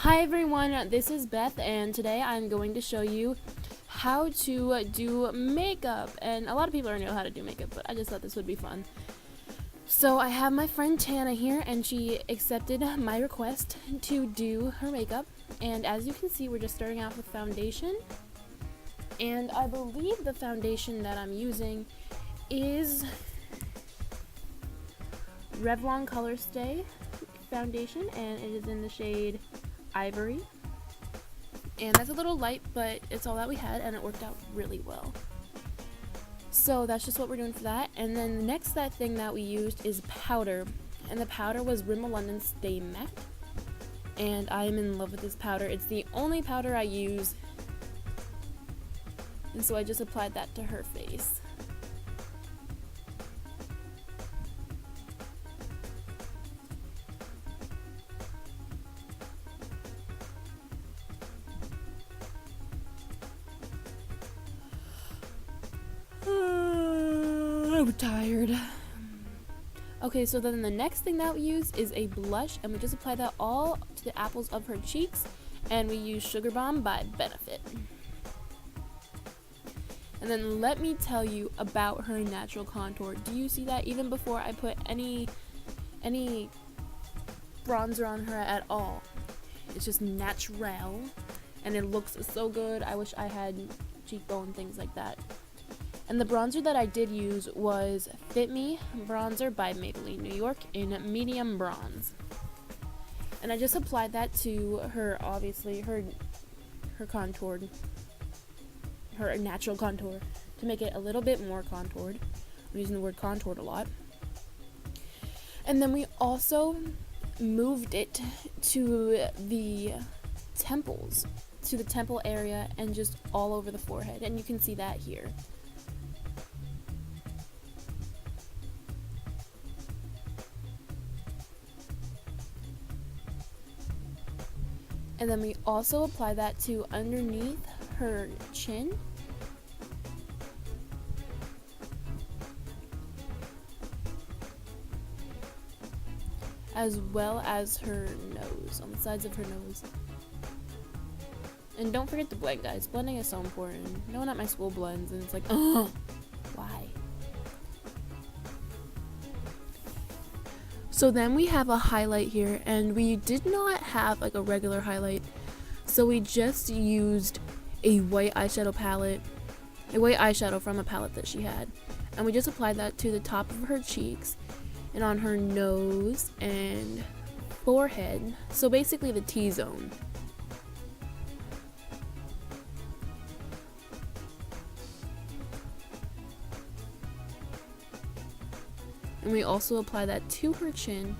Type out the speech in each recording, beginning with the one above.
Hi everyone, this is Beth, and today I'm going to show you how to do makeup. And a lot of people already know how to do makeup, but I just thought this would be fun. So I have my friend Tana here, and she accepted my request to do her makeup. And as you can see, we're just starting off with foundation. And I believe the foundation that I'm using is Revlon Color Stay foundation, and it is in the shade Ivory. And that's a little light, but it's all that we had, and it worked out really well. So that's just what we're doing for that. And then the next thing that we used is powder, and the powder was Rimmel London Stay Matte, and I am in love with this powder. It's the only powder I use, and so I just applied that to her face. I'm tired. Okay, so then the next thing that we use is a blush, and we just apply that all to the apples of her cheeks, and we use Sugar Bomb by Benefit. And then let me tell you about her natural contour. Do you see that? Even before I put any bronzer on her at all, it's just natural, and it looks so good. I wish I had cheekbone things like that. And the bronzer that I did use was Fit Me bronzer by Maybelline New York in medium bronze. And I just applied that to her, obviously, her contoured, her natural contour, to make it a little bit more contoured. I'm using the word contoured a lot. And then we also moved it to the temples, to the temple area, and just all over the forehead. And you can see that here. And then we also apply that to underneath her chin. As well as her nose, on the sides of her nose. And don't forget to blend, guys. Blending is so important. No one at my school blends, and it's like, oh, why? So then we have a highlight here, and we did not have like a regular highlight, so we just used a white eyeshadow from a palette that she had, and we just applied that to the top of her cheeks and on her nose and forehead, so basically the T-zone. And we also apply that to her chin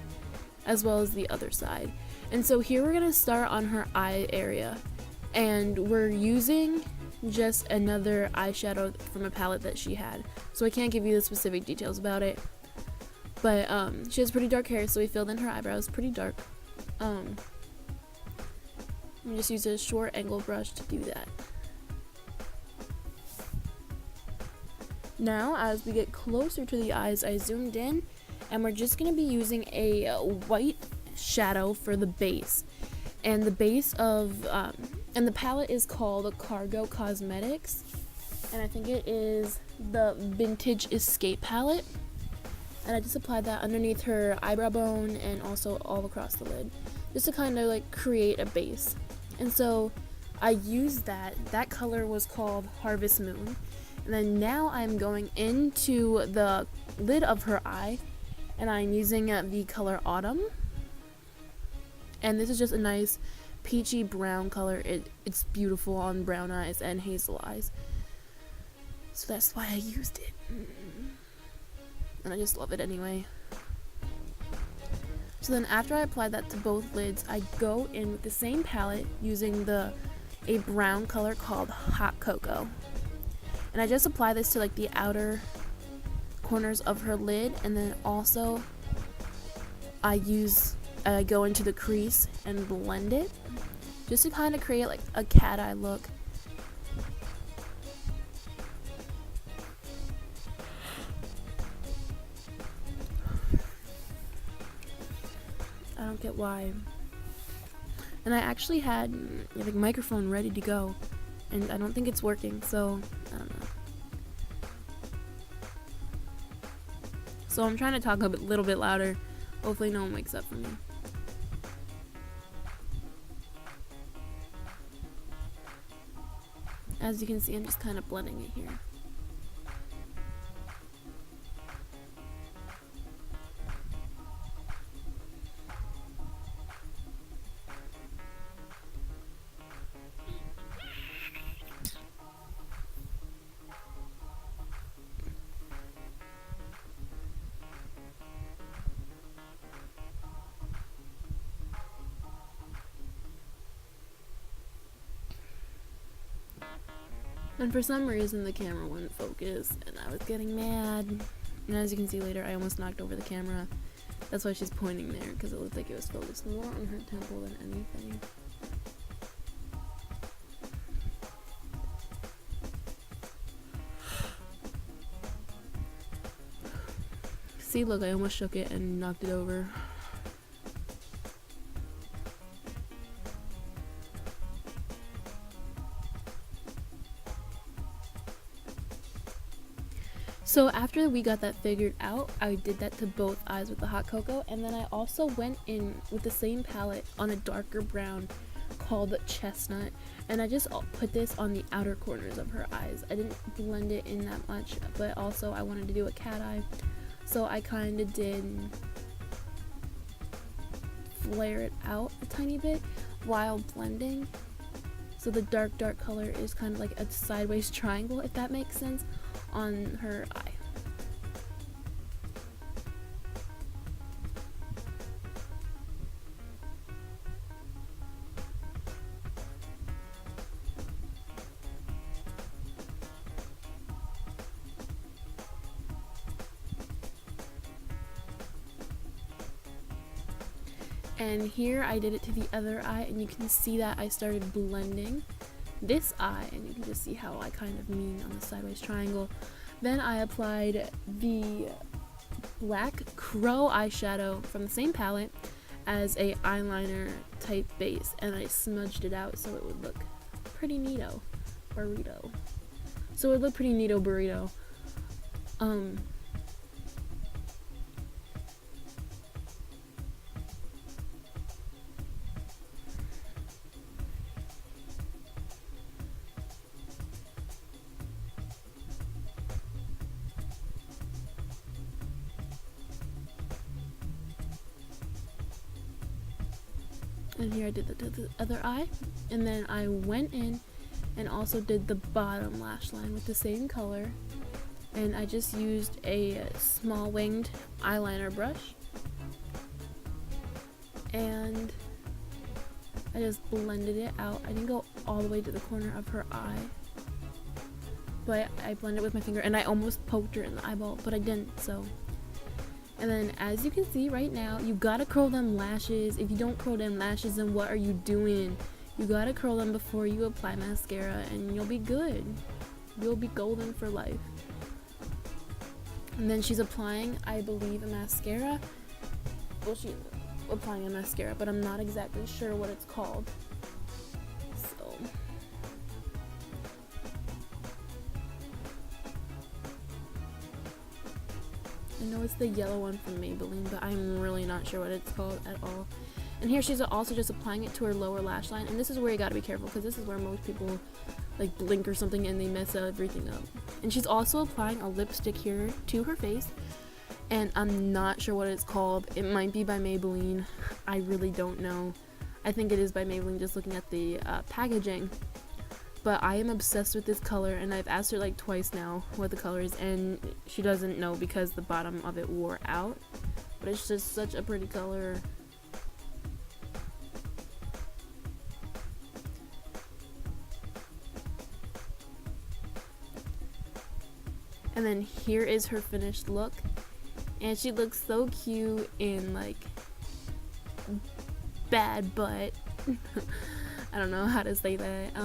as well as the other side. And so here we're going to start on her eye area, and we're using just another eyeshadow from a palette that she had, so I can't give you the specific details about it, but she has pretty dark hair, so we filled in her eyebrows pretty dark. We just use a short angle brush to do that. Now, as we get closer to the eyes, I zoomed in, and we're just going to be using a white shadow for the base. And the base of, and the palette is called Cargo Cosmetics, and I think it is the Vintage Escape palette. And I just applied that underneath her eyebrow bone and also all across the lid, just to kind of like create a base. And so I used that color was called Harvest Moon. And then now I'm going into the lid of her eye, and I'm using the color Autumn. And this is just a nice peachy brown color. It's beautiful on brown eyes and hazel eyes. So that's why I used it. And I just love it anyway. So then after I apply that to both lids, I go in with the same palette using a brown color called Hot Cocoa. And I just apply this to like the outer corners of her lid, and then also I go into the crease and blend it just to kind of create like a cat eye look. I don't get why And I actually had the microphone ready to go, and I don't think it's working, so I don't know. So I'm trying to talk a little bit louder. Hopefully no one wakes up for me. As you can see, I'm just kind of blending it here. And for some reason the camera wouldn't focus, and I was getting mad. And as you can see later, I almost knocked over the camera. That's why she's pointing there, because it looked like it was focused more on her temple than anything. See, look, I almost shook it and knocked it over. So after we got that figured out, I did that to both eyes with the hot cocoa, and then I also went in with the same palette on a darker brown called Chestnut, and I just put this on the outer corners of her eyes. I didn't blend it in that much, but also I wanted to do a cat eye, so I kind of did flare it out a tiny bit while blending. So the dark color is kind of like a sideways triangle, if that makes sense, on her eye. And here I did it to the other eye, and you can see that I started blending this eye, and you can just see how I kind of mean on the sideways triangle. Then I applied the Black Crow eyeshadow from the same palette as a eyeliner type base, and I smudged it out so it would look pretty neato burrito. So it would look pretty neato burrito. And here I did the other eye, and then I went in and also did the bottom lash line with the same color, and I just used a small winged eyeliner brush, and I just blended it out. I didn't go all the way to the corner of her eye, but I blended it with my finger, and I almost poked her in the eyeball, but I didn't. So, and then as you can see right now, you gotta curl them lashes. If you don't curl them lashes, then what are you doing? You gotta curl them before you apply mascara, and you'll be good. You'll be golden for life. And then she's applying, I believe, a mascara. Well, she's applying a mascara, but I'm not exactly sure what it's called. So I know it's the yellow one from Maybelline, but I'm really not sure what it's called at all. And here she's also just applying it to her lower lash line, and this is where you gotta be careful, because this is where most people like blink or something and they mess everything up. And she's also applying a lipstick here to her face, and I'm not sure what it's called. It might be by Maybelline. I really don't know. I think it is by Maybelline, just looking at the packaging. But I am obsessed with this color, and I've asked her like twice now what the color is, and she doesn't know because the bottom of it wore out. But it's just such a pretty color. And then here is her finished look, and she looks so cute in like bad butt. I don't know how to say that.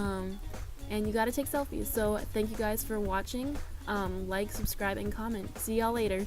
And you gotta take selfies. So thank you guys for watching. Like, subscribe, and comment. See y'all later.